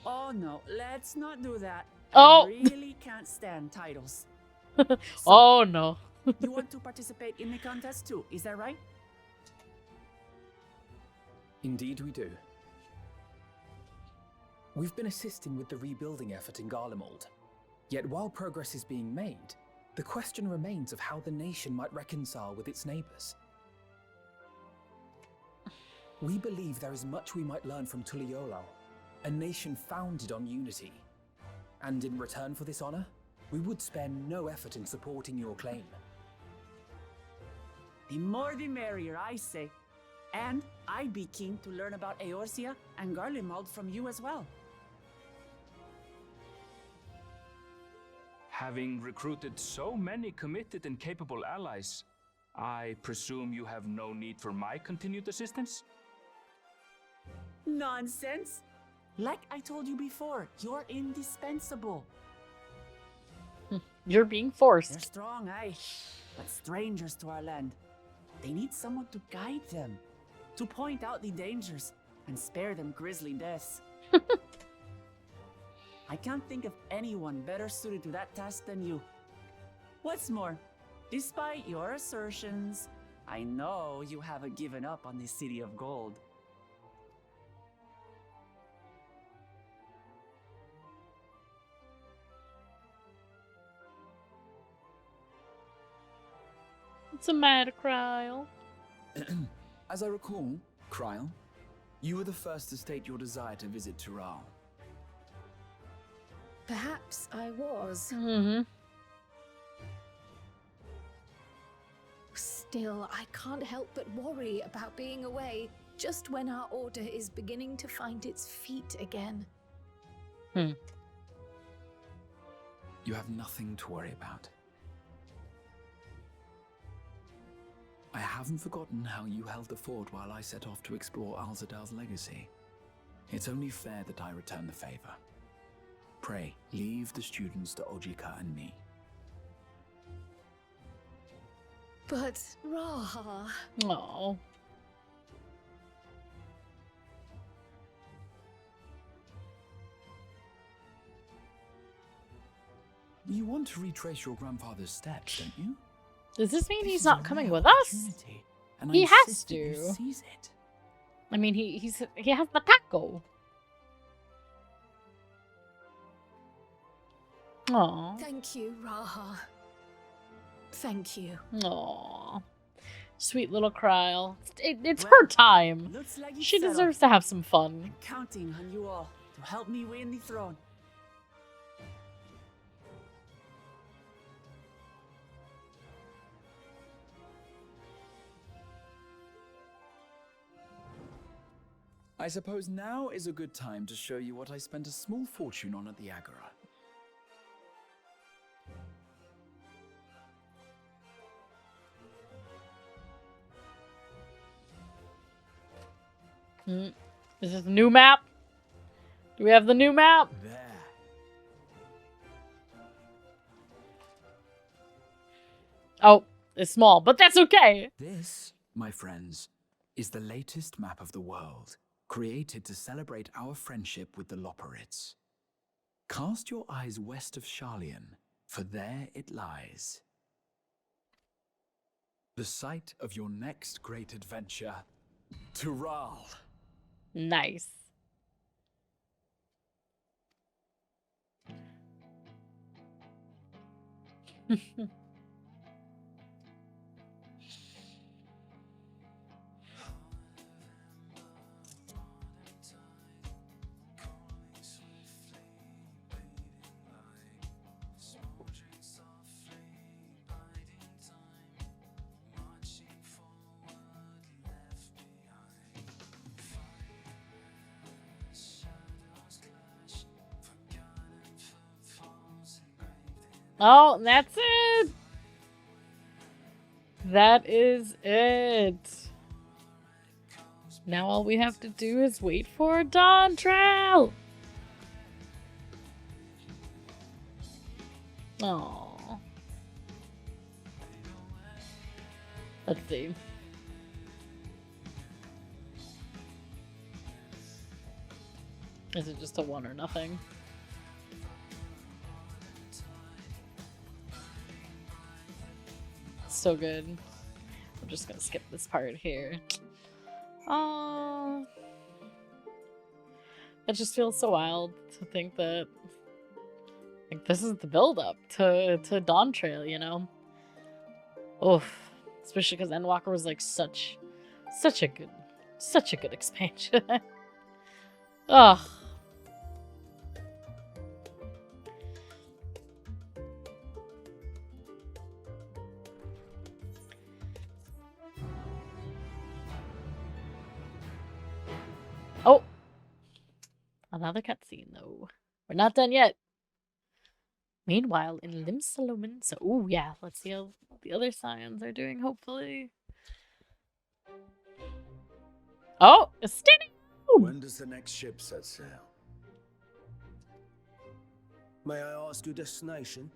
Oh no, let's not do that. Oh. I really can't stand titles. Oh no. You want to participate in the contest too, is that right? Indeed we do. We've been assisting with the rebuilding effort in Garlemald. Yet while progress is being made, the question remains of how the nation might reconcile with its neighbors. We believe there is much we might learn from Tuliolal, a nation founded on unity. And in return for this honor, we would spare no effort in supporting your claim. The more the merrier, I say. And I'd be keen to learn about Eorzea and Garlemald from you as well. Having recruited so many committed and capable allies, I presume you have no need for my continued assistance? Nonsense! Like I told you before, you're indispensable. You're being They're forced. strong, aye, but strangers to our land. They need someone to guide them, to point out the dangers, and spare them grisly deaths. I can't think of anyone better suited to that task than you. What's more, despite your assertions, I know you haven't given up on the City of Gold. What's the matter, Kryl? As I recall, Kryl, you were the first to state your desire to visit Tural. Perhaps I was. Mm-hmm. Still, I can't help but worry about being away just when our order is beginning to find its feet again. You have nothing to worry about. I haven't forgotten how you held the fort while I set off to explore Alzadal's legacy. It's only fair that I return the favor. Pray, leave the students to Ojika and me. But, Raha... Oh. You want to retrace your grandfather's steps, don't you? Does this mean This he's is not a coming rare with us? opportunity, and He I has insist that you to. seize it. I mean, he has the taco. Aw. Thank you, Raha. Thank you. Aw. Sweet little Kryl. It's Well, her time. Looks like it's She settled. deserves to have some fun. I'm counting on you all to help me win the throne. I suppose now is a good time to show you what I spent a small fortune on at the Agora. Is this the new map? Do we have the new map? There. Oh, it's small, but that's okay. This, my friends, is the latest map of the world, created to celebrate our friendship with the Loporrits. Cast your eyes west of Sharlayan, for there it lies. The site of your next great adventure, Tural. Nice. Oh, that's it. That is it. Now all we have to do is wait for Dawn Trail. Oh. Let's see. Is it just a one or nothing? So good. I'm just gonna skip this part here. It just feels so wild to think that like this is the build up to Dawn Trail, you know? Oof. Especially because Endwalker was like such a good expansion. Ugh. Oh! Another cutscene, though. We're not done yet. Meanwhile, in Limsaloman, so ooh, yeah, let's see how the other scions are doing, hopefully. Oh, a steady! When does the next ship set sail? May I ask your destination?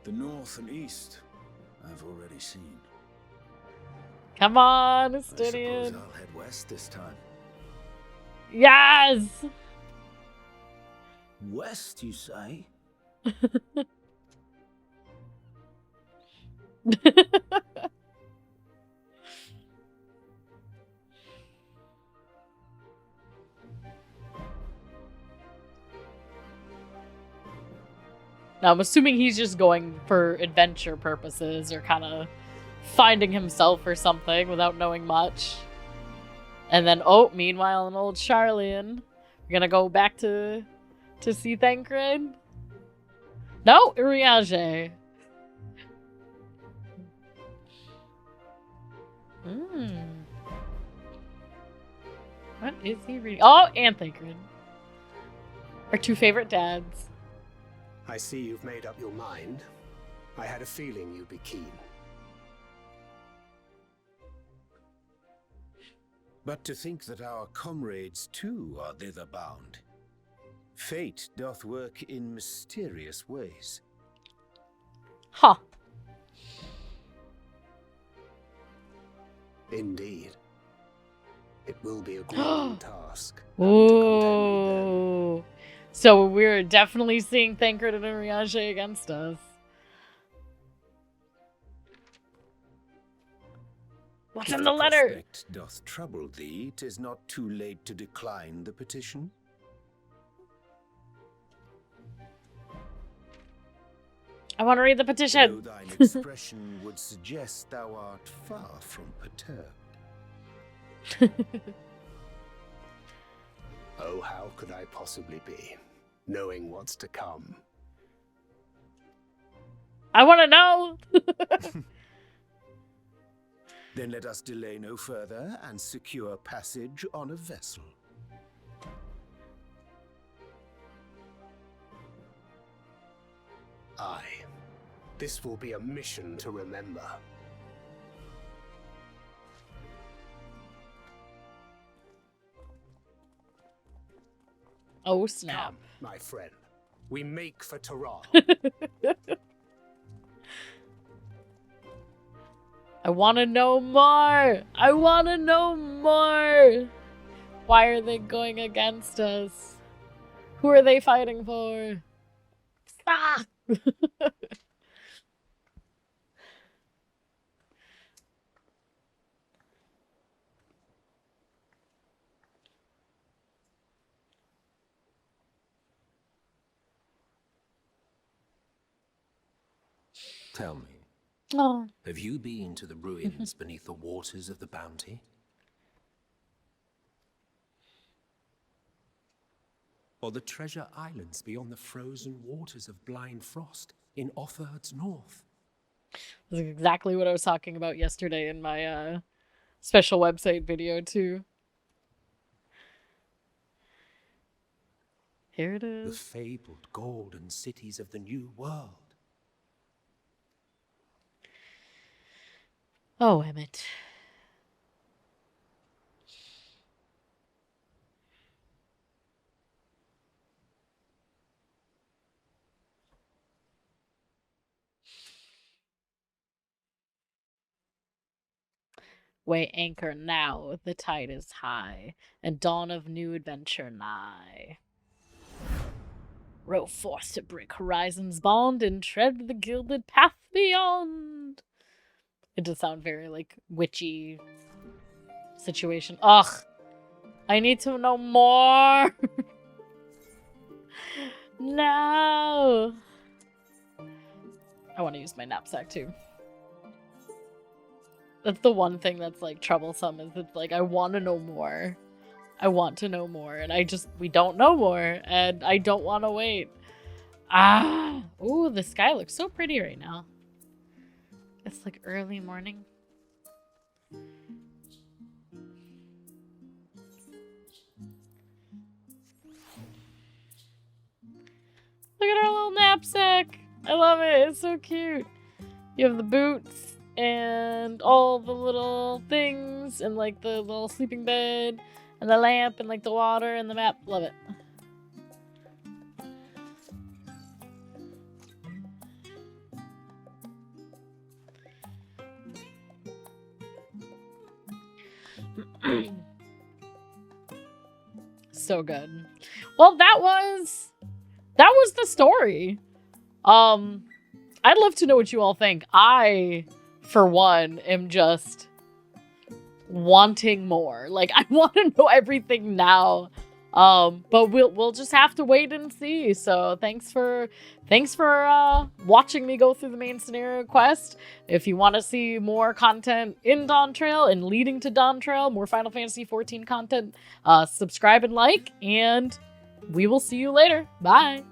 The north and east, I've already seen. Come on, I suppose Estinian. I'll head west this time. Yes! West, you say? Now, I'm assuming he's just going for adventure purposes or kind of finding himself or something without knowing much. And then, oh, meanwhile, an old Charlian. We're gonna go back to see Thancred. No, Uriage. What is he reading? Oh, and Thancred. Our two favorite dads. I see you've made up your mind. I had a feeling you'd be keen. But to think that our comrades too are thither bound. Fate doth work in mysterious ways. Huh. Indeed. It will be a grueling task. Ooh. So we're definitely seeing Thancred and Uriage against us. What's in the letter? Prospect doth trouble thee, 'tis not too late to decline the petition. I want to read the petition. Though thine expression would suggest thou art far from perturbed. Oh, how could I possibly be, knowing what's to come? I want to know. Then let us delay no further and secure passage on a vessel. Aye. This will be a mission to remember. Oh, snap. Come, my friend. We make for Tehran. I want to know more. I want to know more. Why are they going against us? Who are they fighting for? Ah! Tell me, Oh. have you been to the ruins beneath the waters of the Bounty? Or the treasure islands beyond the frozen waters of Blind Frost in Offerd's north? This is exactly what I was talking about yesterday in my special website video, too. Here it The is. fabled golden cities of the New World. Oh, Emmett. Weigh anchor now, the tide is high, and dawn of new adventure nigh. Row forth to break horizons bond, and tread the gilded path beyond. It does sound very, like, witchy situation. Ugh! I need to know more! No! I want to use my knapsack, too. That's the one thing that's, like, troublesome, is it's like, I want to know more. I want to know more, and we don't know more, and I don't want to wait. Ah! Ooh, the sky looks so pretty right now. It's, like, early morning. Look at our little knapsack! I love it, it's so cute. You have the boots, and all the little things, and like the little sleeping bed, and the lamp, and like the water, and the map. Love it. So good. Well, that was the story. I'd love to know what you all think. I, for one, am just wanting more. Like, I want to know everything now. But we'll just have to wait and see. So thanks for watching me go through the main scenario quest. If you want to see more content in Dawn Trail and leading to Dawn Trail, more Final Fantasy XIV content, subscribe and like, and we will see you later. Bye.